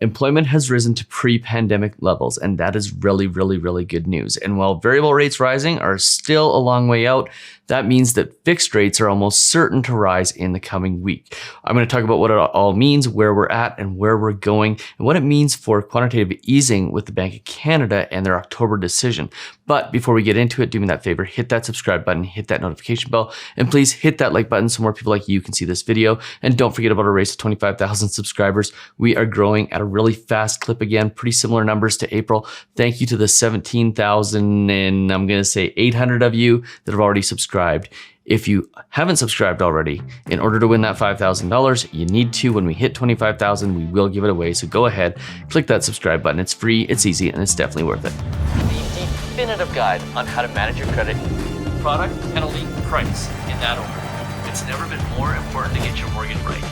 Employment has risen to pre-pandemic levels, and that is really, really, really good news. And while variable rates rising are still a long way out, that means that fixed rates are almost certain to rise in the coming week. I'm going to talk about what it all means, where we're at and where we're going, and what it means for quantitative easing with the Bank of Canada and their October decision. But before we get into it, do me that favor, hit that subscribe button, hit that notification bell, and please hit that like button so more people like you can see this video. And don't forget about our race to 25,000 subscribers. We are growing at a really fast clip again, pretty similar numbers to April. Thank you to the 17,000 and I'm going to say 800 of you that have already subscribed. If you haven't subscribed already, in order to win that $5,000, you need to. When we hit 25,000, we will give it away. So go ahead, click that subscribe button. It's free, it's easy, and it's definitely worth it. The definitive guide on how to manage your credit: product, penalty, price, in that order. It's never been more important to get your mortgage right.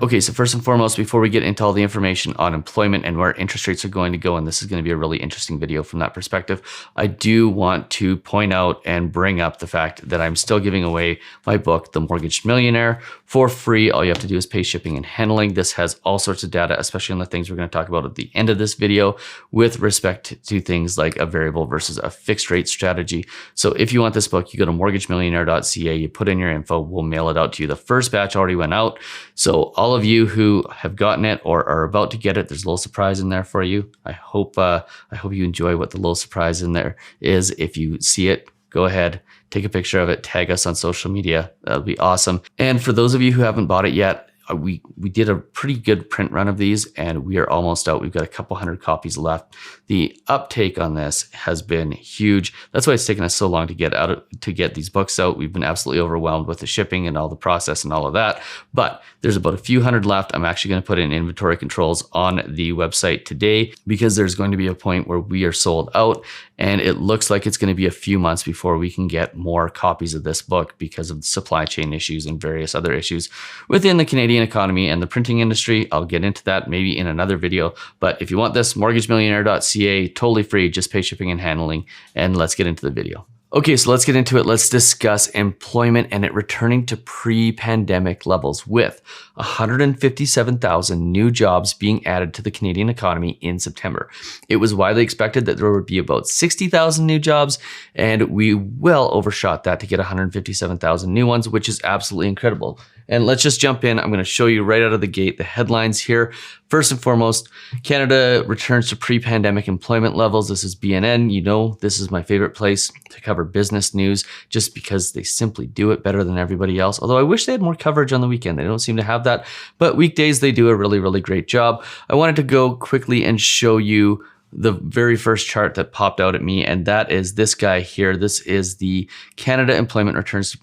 Okay, so first and foremost, before we get into all the information on employment and where interest rates are going to go, and this is going to be a really interesting video from that perspective, I do want to point out and bring up the fact that I'm still giving away my book, The Mortgage Millionaire, for free. All you have to do is pay shipping and handling. This has all sorts of data, especially on the things we're going to talk about at the end of this video with respect to things like a variable versus a fixed rate strategy. So if you want this book, you go to mortgagemillionaire.ca, you put in your info, we'll mail it out to you. The first batch already went out. So all of you who have gotten it or are about to get it, there's a little surprise in there for you. I hope you enjoy what the little surprise in there is. If you see it, go ahead, take a picture of it, tag us on social media. That'll be awesome. And for those of you who haven't bought it yet, we did a pretty good print run of these and we are almost out. We've got a couple hundred copies left. The uptake on this has been huge. That's why it's taken us so long to get these books out. We've been absolutely overwhelmed with the shipping and all the process and all of that. But there's about a few hundred left. I'm actually going to put in inventory controls on the website today because there's going to be a point where we are sold out, and it looks like it's going to be a few months before we can get more copies of this book because of the supply chain issues and various other issues within the Canadian economy and the printing industry. I'll get into that maybe in another video. But if you want this, mortgagemillionaire.ca, totally free, just pay shipping and handling. And let's get into the video. Okay, so let's get into it. Let's discuss employment and it returning to pre-pandemic levels with 157,000 new jobs being added to the Canadian economy in September. It was widely expected that there would be about 60,000 new jobs, and we well overshot that to get 157,000 new ones, which is absolutely incredible. And let's just jump in. I'm going to show you right out of the gate the headlines here. First and foremost, Canada returns to pre-pandemic employment levels. This is BNN. You know, this is my favorite place to cover business news just because they simply do it better than everybody else. Although I wish they had more coverage on the weekend. They don't seem to have that, but weekdays they do a really, really great job. I wanted to go quickly and show you the very first chart that popped out at me, and that is this guy here. This is the Canada Employment Returns to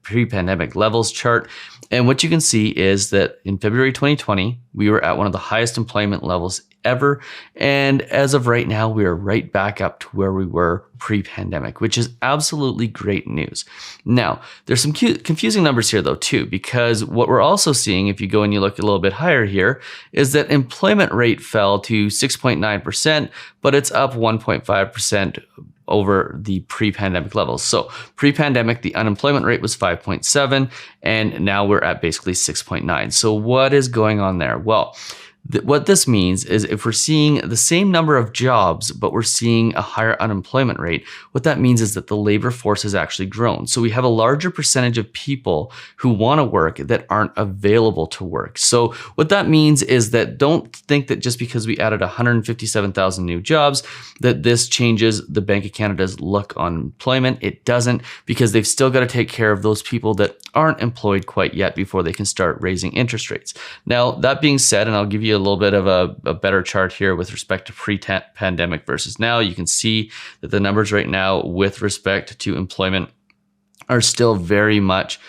Pre-Pandemic Levels chart. And what you can see is that in February 2020, we were at one of the highest employment levels ever. And as of right now, we are right back up to where we were pre-pandemic, which is absolutely great news. Now, there's some confusing numbers here though too, because what we're also seeing, if you go and you look a little bit higher here, is that employment rate fell to 6.9%, but it's up 1.5% over the pre-pandemic levels. So pre-pandemic, the unemployment rate was 5.7, and now we're at basically 6.9. So what is going on there? Well, what this means is if we're seeing the same number of jobs, but we're seeing a higher unemployment rate, what that means is that the labor force has actually grown. So we have a larger percentage of people who want to work that aren't available to work. So what that means is that don't think that just because we added 157,000 new jobs, that this changes the Bank of Canada's look on employment. It doesn't, because they've still got to take care of those people that aren't employed quite yet before they can start raising interest rates. Now, that being said, and I'll give you a little bit of a better chart here with respect to pre-pandemic versus now. You can see that the numbers right now with respect to employment are still very much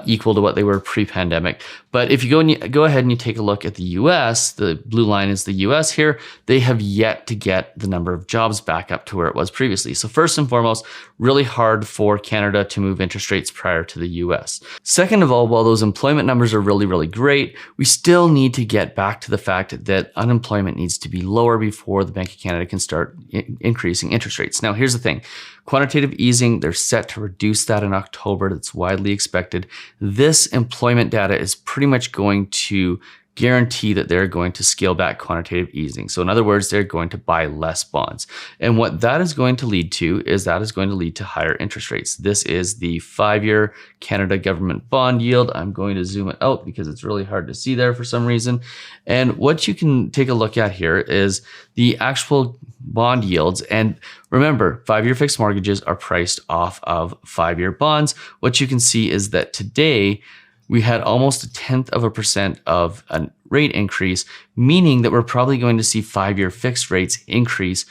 equal to what they were pre-pandemic. But if you go ahead and you take a look at the US, the blue line is the US here, they have yet to get the number of jobs back up to where it was previously. So first and foremost, really hard for Canada to move interest rates prior to the US. Second of all, while those employment numbers are really, really great, we still need to get back to the fact that unemployment needs to be lower before the Bank of Canada can start increasing interest rates. Now, here's the thing. Quantitative easing, they're set to reduce that in October. That's widely expected. This employment data is pretty much going to guarantee that they're going to scale back quantitative easing. So in other words, they're going to buy less bonds. And what that is going to lead to is that is going to lead to higher interest rates. This is the 5-year Canada government bond yield. I'm going to zoom it out because it's really hard to see there for some reason. And what you can take a look at here is the actual bond yields. And remember, 5-year fixed mortgages are priced off of 5-year bonds. What you can see is that today we had almost 0.1% of a rate increase, meaning that we're probably going to see 5-year fixed rates increase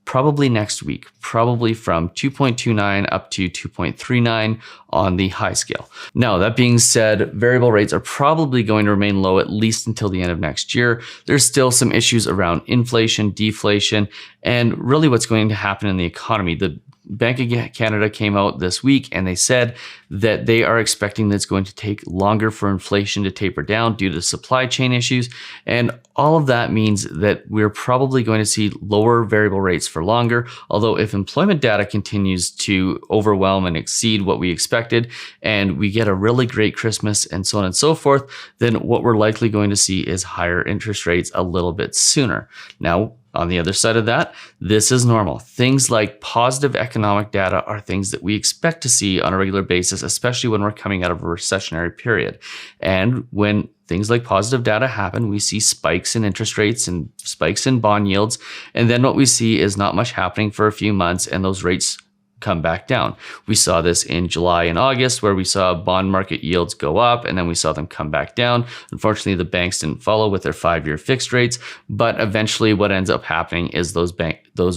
probably next week, probably from 2.29 up to 2.39 on the high scale. Now, that being said, variable rates are probably going to remain low at least until the end of next year. There's still some issues around inflation, deflation, and really what's going to happen in the economy. The Bank of Canada came out this week and they said that they are expecting that it's going to take longer for inflation to taper down due to supply chain issues. And all of that means that we're probably going to see lower variable rates for longer. Although if employment data continues to overwhelm and exceed what we expected, and we get a really great Christmas and so on and so forth, then what we're likely going to see is higher interest rates a little bit sooner. Now, on the other side of that, this is normal. Things like positive economic data are things that we expect to see on a regular basis, especially when we're coming out of a recessionary period. And when things like positive data happen, we see spikes in interest rates and spikes in bond yields. And then what we see is not much happening for a few months and those rates come back down. We saw this in July and August where we saw bond market yields go up and then we saw them come back down. Unfortunately, the banks didn't follow with their 5-year fixed rates, but eventually what ends up happening is those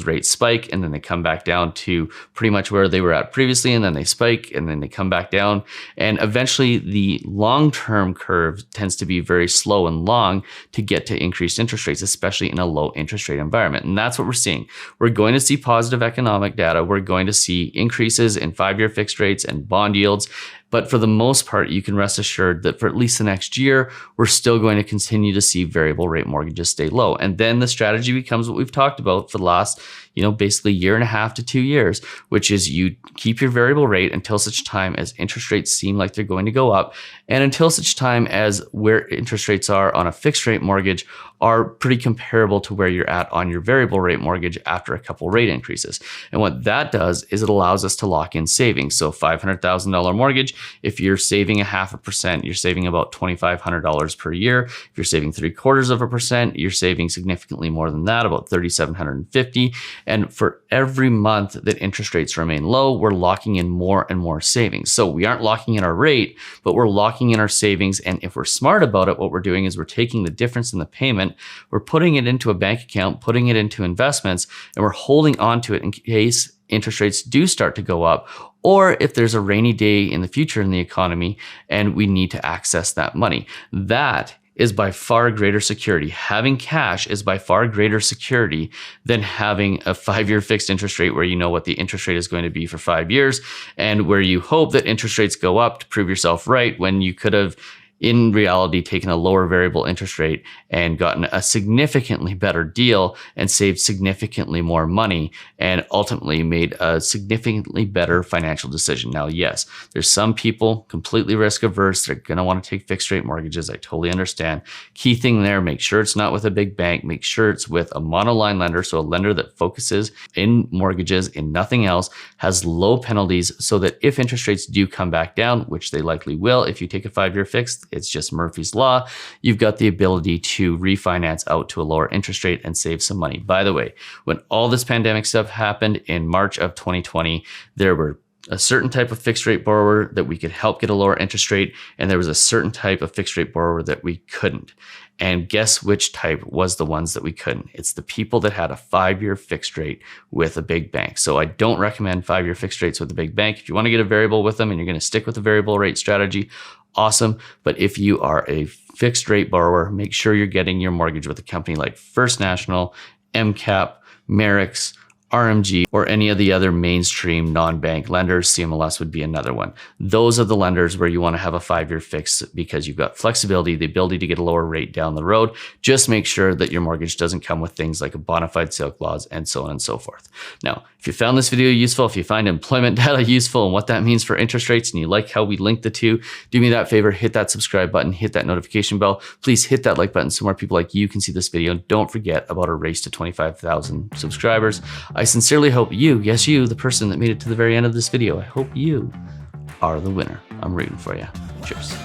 rates spike and then they come back down to pretty much where they were at previously, and then they spike and then they come back down. And eventually the long-term curve tends to be very slow and long to get to increased interest rates, especially in a low interest rate environment. And that's what we're seeing. We're going to see positive economic data. We're going to see increases in 5-year fixed rates and bond yields. But for the most part, you can rest assured that for at least the next year, we're still going to continue to see variable rate mortgages stay low. And then the strategy becomes what we've talked about for the last, basically 1.5 to 2 years, which is you keep your variable rate until such time as interest rates seem like they're going to go up, and until such time as where interest rates are on a fixed rate mortgage are pretty comparable to where you're at on your variable rate mortgage after a couple rate increases. And what that does is it allows us to lock in savings. So $500,000 mortgage, if you're saving 0.5%, you're saving about $2,500 per year. If you're saving 0.75%, you're saving significantly more than that, about $3,750. And for every month that interest rates remain low, we're locking in more and more savings. So we aren't locking in our rate, but we're locking in our savings. And if we're smart about it, what we're doing is we're taking the difference in the payment, we're putting it into a bank account, putting it into investments, and we're holding on to it in case interest rates do start to go up, or if there's a rainy day in the future in the economy and we need to access that money. That is by far greater security. Having cash is by far greater security than having a 5-year fixed interest rate where you know what the interest rate is going to be for 5 years and where you hope that interest rates go up to prove yourself right when you could have in reality taken a lower variable interest rate and gotten a significantly better deal and saved significantly more money and ultimately made a significantly better financial decision. Now, yes, there's some people completely risk averse. They're going to want to take fixed rate mortgages. I totally understand. Key thing there, make sure it's not with a big bank. Make sure it's with a monoline lender. So a lender that focuses in mortgages, in nothing else, has low penalties so that if interest rates do come back down, which they likely will, if you take a 5-year fixed, it's just Murphy's Law, you've got the ability to refinance out to a lower interest rate and save some money. By the way, when all this pandemic stuff happened in March of 2020, there were a certain type of fixed rate borrower that we could help get a lower interest rate, and there was a certain type of fixed rate borrower that we couldn't. And guess which type was the ones that we couldn't? It's the people that had a 5-year fixed rate with a big bank. So I don't recommend 5-year fixed rates with a big bank. If you want to get a variable with them and you're going to stick with the variable rate strategy, awesome. But if you are a fixed rate borrower, make sure you're getting your mortgage with a company like First National, MCAP, Merrick's, RMG, or any of the other mainstream non-bank lenders. CMLS would be another one. Those are the lenders where you want to have a 5-year fix because you've got flexibility, the ability to get a lower rate down the road. Just make sure that your mortgage doesn't come with things like a bona fide sale clause and so on and so forth. Now, if you found this video useful, if you find employment data useful and what that means for interest rates, and you like how we link the two, do me that favor, hit that subscribe button, hit that notification bell. Please hit that like button so more people like you can see this video. Don't forget about our race to 25,000 subscribers. I sincerely hope you, yes you, the person that made it to the very end of this video, I hope you are the winner. I'm rooting for you. Cheers.